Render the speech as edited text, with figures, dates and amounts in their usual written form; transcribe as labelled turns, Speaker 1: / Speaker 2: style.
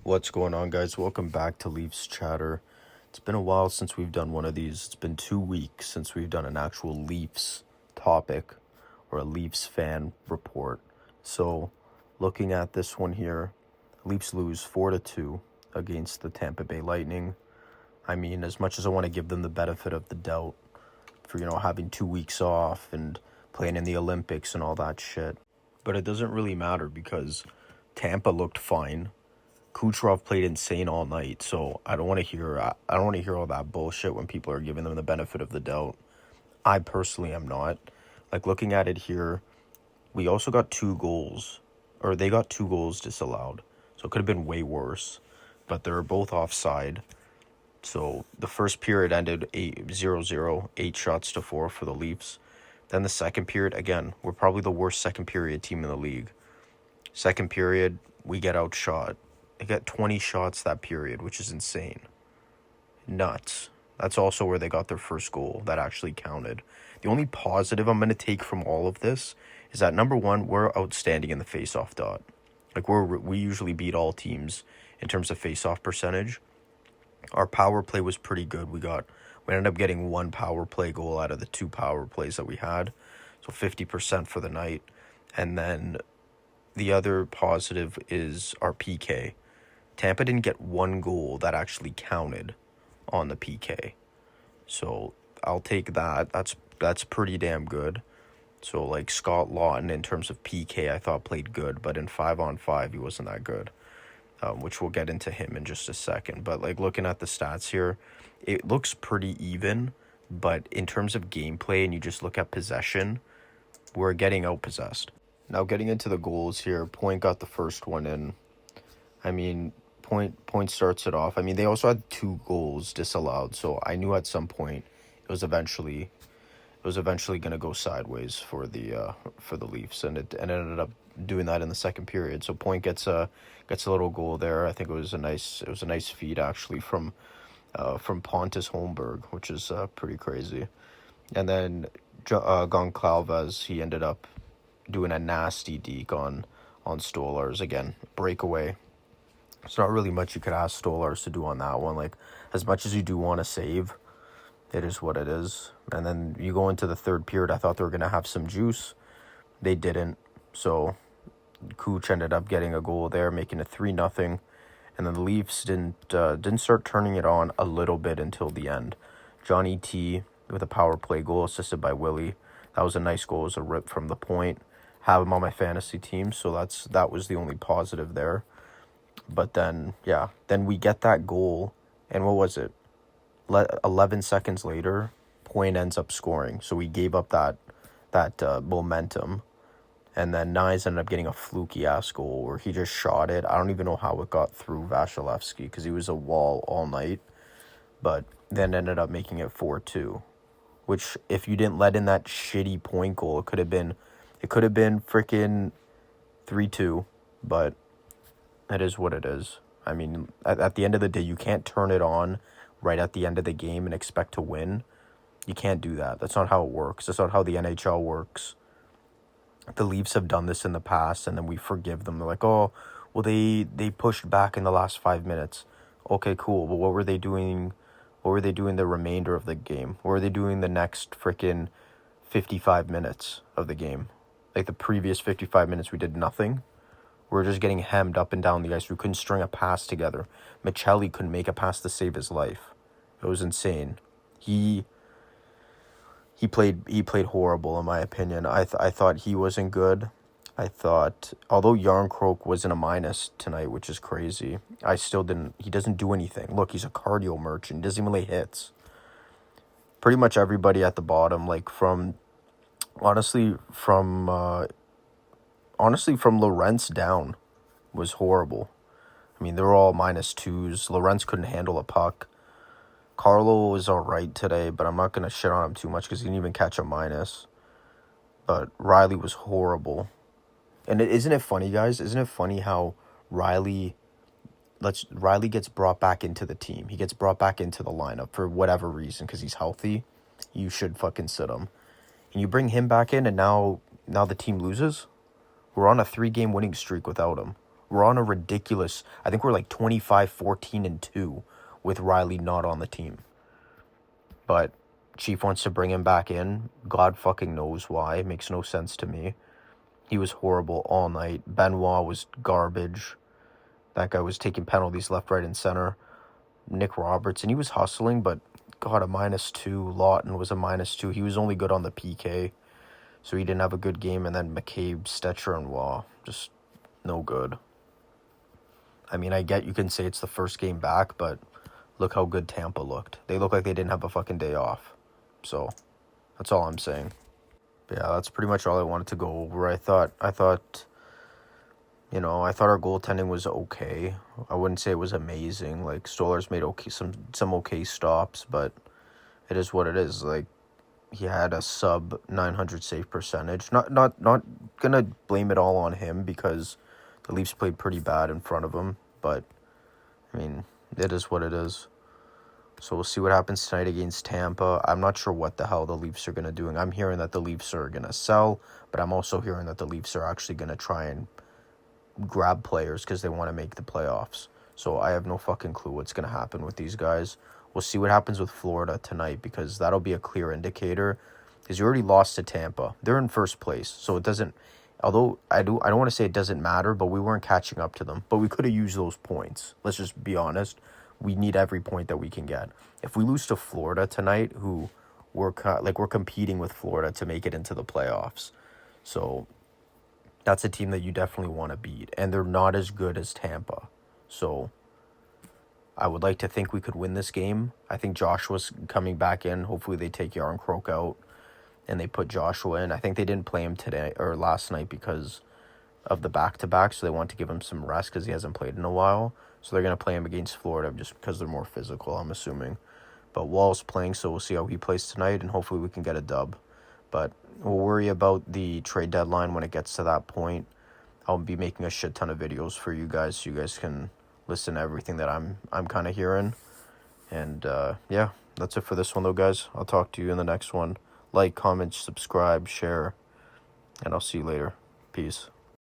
Speaker 1: What's going on, guys? Welcome back to Leafs Chatter. It's been a while since we've done one of these. It's been 2 weeks since we've done an actual Leafs topic or a Leafs fan report. So, looking at this one here, Leafs lose 4-2 against the Tampa Bay Lightning. I mean, as much as I want to give them the benefit of the doubt for, having 2 weeks off and playing in the Olympics and all that shit, but it doesn't really matter because Tampa looked fine. Kucherov played insane all night, so I don't want to hear all that bullshit when people are giving them the benefit of the doubt. I personally am not. Like, looking at it here, we also got 2 goals, or they got 2 goals disallowed, so it could have been way worse, but they're both offside. So the first period ended 0-0, 8 shots to 4 for the Leafs. Then the second period, again, we're probably the worst second period team in the league. Second period, we get outshot. They got 20 shots that period, which is insane. Nuts. That's also where they got their first goal that actually counted. The only positive I'm going to take from all of this is that, number one, we're outstanding in the face-off dot. Like, we usually beat all teams in terms of face-off percentage. Our power play was pretty good. We ended up getting 1 power play goal out of the 2 power plays that we had. So 50% for the night. And then the other positive is our PK. Tampa didn't get 1 goal that actually counted on the PK. So I'll take that. That's pretty damn good. So, like, Scott Lawton, in terms of PK, I thought played good, but in 5-on-5, he wasn't that good, which we'll get into him in just a second. But, like, looking at the stats here, it looks pretty even, but in terms of gameplay and you just look at possession, we're getting outpossessed. Now, getting into the goals here, Point got the first one in. I mean, Point starts it off. I mean, they also had 2 goals disallowed, so I knew at some point it was eventually going to go sideways for the Leafs, and it ended up doing that in the second period. So Point gets a little goal there. I think it was a nice feed actually from Pontus Holmberg, which is pretty crazy. And then Goncalves, he ended up doing a nasty deke on Stolarz. Again, breakaway. It's not really much you could ask Stolarz to do on that one. Like, as much as you do want to save, it is what it is. And then you go into the third period, I thought they were going to have some juice. They didn't. So Kuch ended up getting a goal there, making it 3-0. And then the Leafs didn't start turning it on a little bit until the end. Johnny T with a power play goal assisted by Willie. That was a nice goal. It was a rip from the point. Have him on my fantasy team, so that was the only positive there. But then we get that goal, and what was it? 11 seconds later, Point ends up scoring. So we gave up that momentum, and then Nyes ended up getting a fluky-ass goal where he just shot it. I don't even know how it got through Vasilevsky because he was a wall all night, but then ended up making it 4-2, which if you didn't let in that shitty Point goal, it could have been freaking 3-2, but it is what it is. I mean, at the end of the day, you can't turn it on right at the end of the game and expect to win. You can't do that. That's not how it works. That's not how the NHL works. The Leafs have done this in the past, and then we forgive them. They're like, oh, well, they pushed back in the last 5 minutes. Okay, cool. But what were they doing? What were they doing the remainder of the game? What were they doing the next freaking 55 minutes of the game? Like, the previous 55 minutes, we did nothing. We were just getting hemmed up and down the ice. We couldn't string a pass together. Michelli couldn't make a pass to save his life. It was insane. He played horrible, in my opinion. I thought he wasn't good. I thought, although Yarncroke was in a minus tonight, which is crazy, he doesn't do anything. Look, he's a cardio merchant. He doesn't even lay hits. Pretty much everybody at the bottom, like from Lorentz down, was horrible. I mean, they were all -2s. Lorentz couldn't handle a puck. Carlo was all right today, but I'm not going to shit on him too much because he didn't even catch a minus. But Riley was horrible. And isn't it funny, guys? Isn't it funny how Riley gets brought back into the team? He gets brought back into the lineup for whatever reason because he's healthy. You should fucking sit him. And you bring him back in, and now the team loses? We're on a 3-game winning streak without him. We're on a ridiculous, I think we're like 25-14-2 with Riley not on the team. But Chief wants to bring him back in. God fucking knows why. It makes no sense to me. He was horrible all night. Benoit was garbage. That guy was taking penalties left, right, and center. Nick Robertson, he was hustling, but got a -2. Lawton was a -2. He was only good on the PK, so he didn't have a good game. And then McCabe, Stetcher, and Waugh, just no good. I mean, I get you can say it's the first game back, but look how good Tampa looked. They looked like they didn't have a fucking day off. So, that's all I'm saying. But yeah, that's pretty much all I wanted to go over. I thought our goaltending was okay. I wouldn't say it was amazing. Like, Stoller's made some okay stops, but it is what it is. Like, he had a sub 900 save percentage. Not gonna blame it all on him because the Leafs played pretty bad in front of him, but I mean, it is what it is. So we'll see what happens tonight against Tampa. I'm not sure what the hell the Leafs are going to do. I'm hearing that the Leafs are going to sell, but I'm also hearing that the Leafs are actually going to try and grab players because they want to make the playoffs. So I have no fucking clue what's going to happen with these guys. We'll see what happens with Florida tonight because that'll be a clear indicator. Because you already lost to Tampa. They're in first place, so it doesn't... Although I don't want to say it doesn't matter, but we weren't catching up to them. But we could have used those points. Let's just be honest. We need every point that we can get. If we lose to Florida tonight, who we're competing with Florida to make it into the playoffs. So that's a team that you definitely want to beat. And they're not as good as Tampa. So I would like to think we could win this game. I think Joshua's coming back in. Hopefully they take Yarncroke out and they put Joshua in. I think they didn't play him today or last night because of the back-to-back, so they want to give him some rest because he hasn't played in a while. So they're going to play him against Florida just because they're more physical, I'm assuming. But Wall's playing, so we'll see how he plays tonight, and hopefully we can get a dub. But we'll worry about the trade deadline when it gets to that point. I'll be making a shit ton of videos for you guys so you guys can listen to everything that I'm kind of hearing. And yeah, that's it for this one, though, guys. I'll talk to you in the next one. Like, comment, subscribe, share, and I'll see you later. Peace.